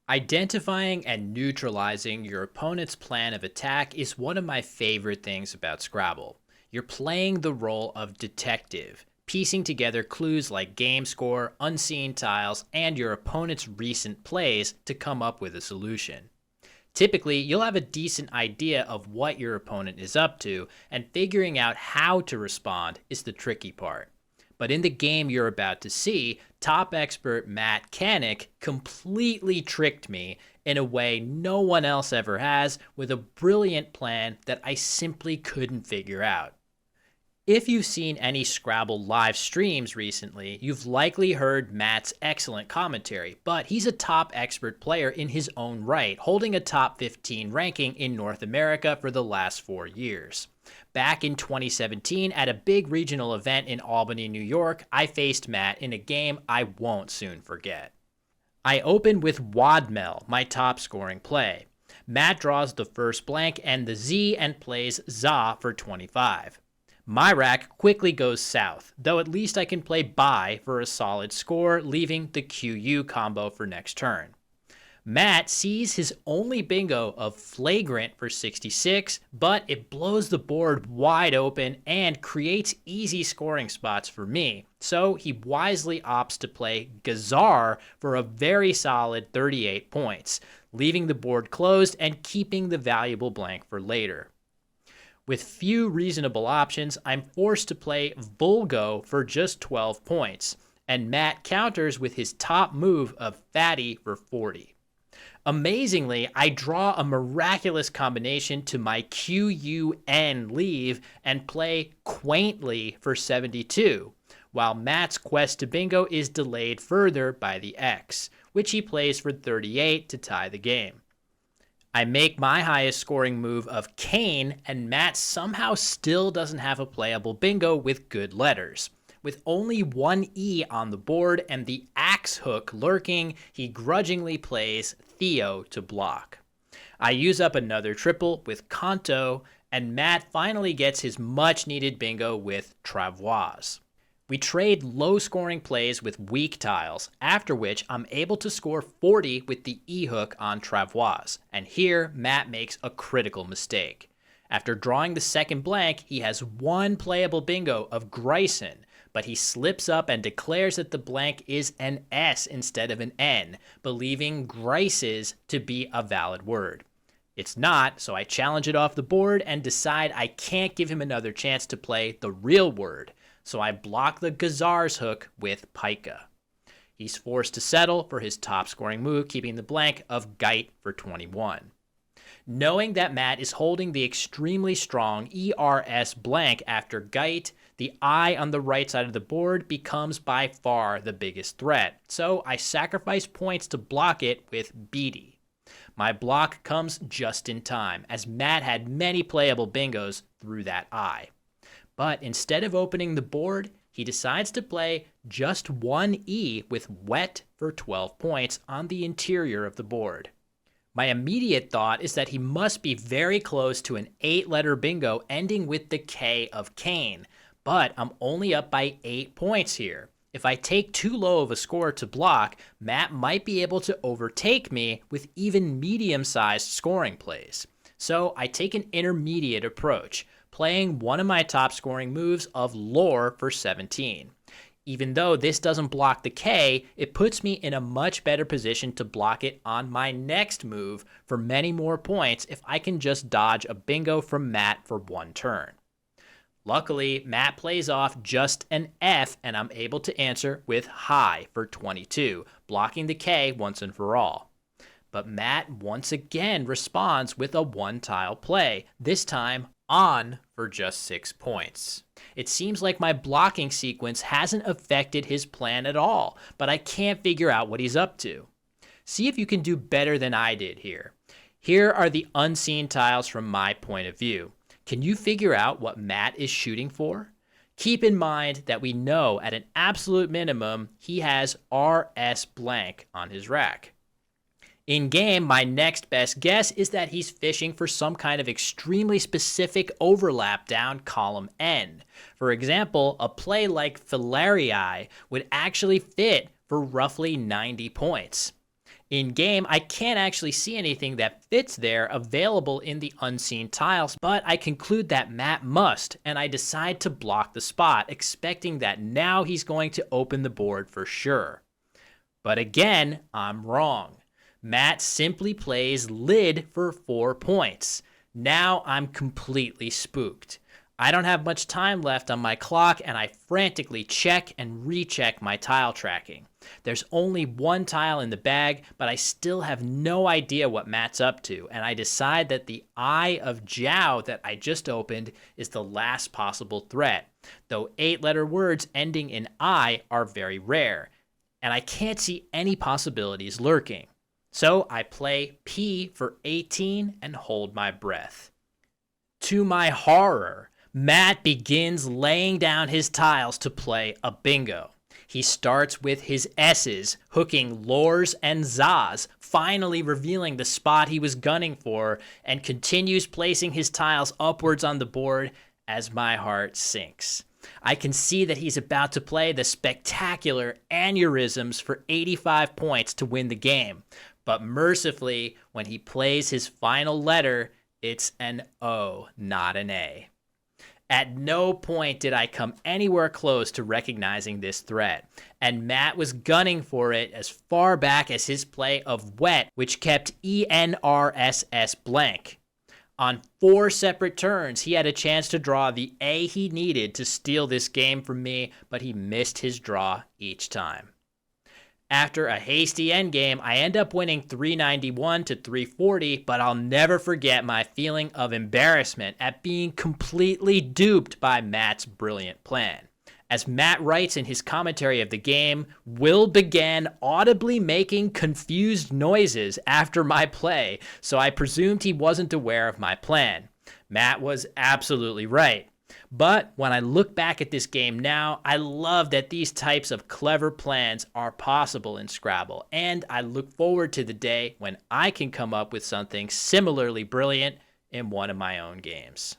Identifying and neutralizing your opponent's plan of attack is one of my favorite things about Scrabble. You're playing the role of detective, piecing together clues like game score, unseen tiles, and your opponent's recent plays to come up with a solution. Typically, you'll have a decent idea of what your opponent is up to, and figuring out how to respond is the tricky part. But in the game you're about to see, top expert Matt Canik completely tricked me in a way no one else ever has, with a brilliant plan that I simply couldn't figure out. If you've seen any Scrabble live streams recently, you've likely heard Matt's excellent commentary, but he's a top expert player in his own right, holding a top 15 ranking in North America for the last 4 years. Back in 2017, at a big regional event in Albany, New York, I faced Matt in a game I won't soon forget. I opened with Wadmel, my top scoring play. Matt draws the first blank and the Z and plays Za for 25. My rack quickly goes south, though at least I can play bye for a solid score, leaving the QU combo for next turn. Matt sees his only bingo of Flagrant for 66, but it blows the board wide open and creates easy scoring spots for me, so he wisely opts to play Gazar for a very solid 38 points, leaving the board closed and keeping the valuable blank for later. With few reasonable options, I'm forced to play Vulgo for just 12 points, and Matt counters with his top move of Fatty for 40. Amazingly, I draw a miraculous combination to my QUN leave and play Quaintly for 72, while Matt's quest to bingo is delayed further by the X, which he plays for 38 to tie the game. I make my highest scoring move of Kane, and Matt somehow still doesn't have a playable bingo with good letters. With only one E on the board and the axe hook lurking, he grudgingly plays Theo to block. I use up another triple with Kanto, and Matt finally gets his much needed bingo with Travois. We trade low-scoring plays with weak tiles, after which I'm able to score 40 with the E-hook on Travois, and here Matt makes a critical mistake. After drawing the second blank, he has one playable bingo of Grayson, but he slips up and declares that the blank is an S instead of an N, believing Grices to be a valid word. It's not, so I challenge it off the board and decide I can't give him another chance to play the real word, so I block the Gazar's hook with Pica. He's forced to settle for his top scoring move, keeping the blank of Geit for 21. Knowing that Matt is holding the extremely strong ERS blank after Geit, the I on the right side of the board becomes by far the biggest threat, so I sacrifice points to block it with Beatty. My block comes just in time, as Matt had many playable bingos through that I. But instead of opening the board, he decides to play just one E with Wet for 12 points on the interior of the board. My immediate thought is that he must be very close to an 8-letter bingo ending with the K of Kane, but I'm only up by 8 points here. If I take too low of a score to block, Matt might be able to overtake me with even medium-sized scoring plays. So I take an intermediate approach, playing one of my top scoring moves of Lore for 17. Even though this doesn't block the K, it puts me in a much better position to block it on my next move for many more points if I can just dodge a bingo from Matt for one turn. Luckily, Matt plays off just an F and I'm able to answer with High for 22, blocking the K once and for all. But Matt once again responds with a one-tile play, this time on for just 6 points. It seems like my blocking sequence hasn't affected his plan at all, but I can't figure out what he's up to. See if you can do better than I did here. Here are the unseen tiles from my point of view. Can you figure out what Matt is shooting for? Keep in mind that we know at an absolute minimum he has RS blank on his rack. In game, my next best guess is that he's fishing for some kind of extremely specific overlap down column N. For example, a play like Filarii would actually fit for roughly 90 points. In game, I can't actually see anything that fits there available in the unseen tiles, but I conclude that Matt must, and I decide to block the spot, expecting that now he's going to open the board for sure. But again, I'm wrong. Matt simply plays lid for 4 points. Now I'm completely spooked. I don't have much time left on my clock, and I frantically check and recheck my tile tracking. There's only one tile in the bag, but I still have no idea what Matt's up to, and I decide that the Eye of Jiao that I just opened is the last possible threat, though 8-letter words ending in I are very rare, and I can't see any possibilities lurking. So I play P for 18 and hold my breath. To my horror, Matt begins laying down his tiles to play a bingo. He starts with his S's, hooking lors and zas, finally revealing the spot he was gunning for, and continues placing his tiles upwards on the board as my heart sinks. I can see that he's about to play the spectacular aneurysms for 85 points to win the game, but mercifully, when he plays his final letter, it's an O, not an A. At no point did I come anywhere close to recognizing this threat, and Matt was gunning for it as far back as his play of wet, which kept ENRSS blank. On 4 separate turns, he had a chance to draw the A he needed to steal this game from me, but he missed his draw each time. After a hasty endgame, I end up winning 391 to 340, but I'll never forget my feeling of embarrassment at being completely duped by Matt's brilliant plan. As Matt writes in his commentary of the game, Will began audibly making confused noises after my play, so I presumed he wasn't aware of my plan. Matt was absolutely right. But when I look back at this game now, I love that these types of clever plans are possible in Scrabble, and I look forward to the day when I can come up with something similarly brilliant in one of my own games.